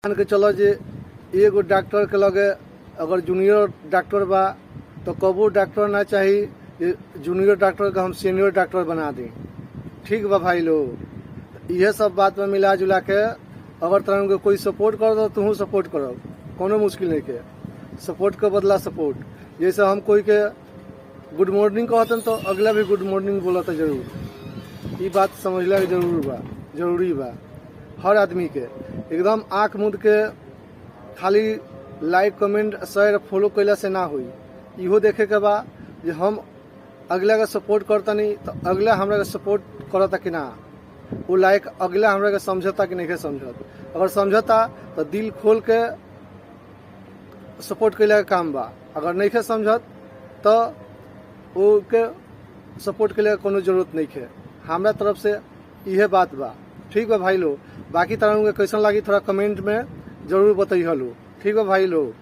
मान के चलो जे एगो डॉक्टर के लगे अगर जूनियर डॉक्टर बा तो कबो डॉक्टर ना चाहिए जे जूनियर डॉक्टर के हम सीनियर डॉक्टर बना दी। ठीक बा भाई लोग, यह सब बात में मिला जुला के अगर तरह कोई सपोर्ट कर दो तुम सपोर्ट करो, कोनो मुश्किल नहीं के। सपोर्ट के बदला सपोर्ट। जैसे हम कोई के गुड मॉर्निंग कहते तो अगला भी गुड मॉर्निंग बोलता जरूर। ये बात समझला जरूरी बा हर आदमी के। एकदम आँख मूंद के खाली लाइक कमेंट शेयर फॉलो कैला से ना हुई। इहो देखे के बा जे हम अगला के सपोर्ट करता नहीं तो अगला हमरा के सपोर्ट करता कि ना, वो लाइक अगला हमरा के समझता कि नहीं समझत। अगर समझता तो दिल खोल के सपोर्ट कैला के काम बा, अगर नहीं समझत तो वो के सपोर्ट कैला के कोनो जरूरत नहीं है। हमरा तरफ से यह बात बा। ठीक बा भाई लोग, बाकी तरह कैसन लगी थोड़ा कमेंट में जरूर बताइए लो। ठीक बा भाई लोग।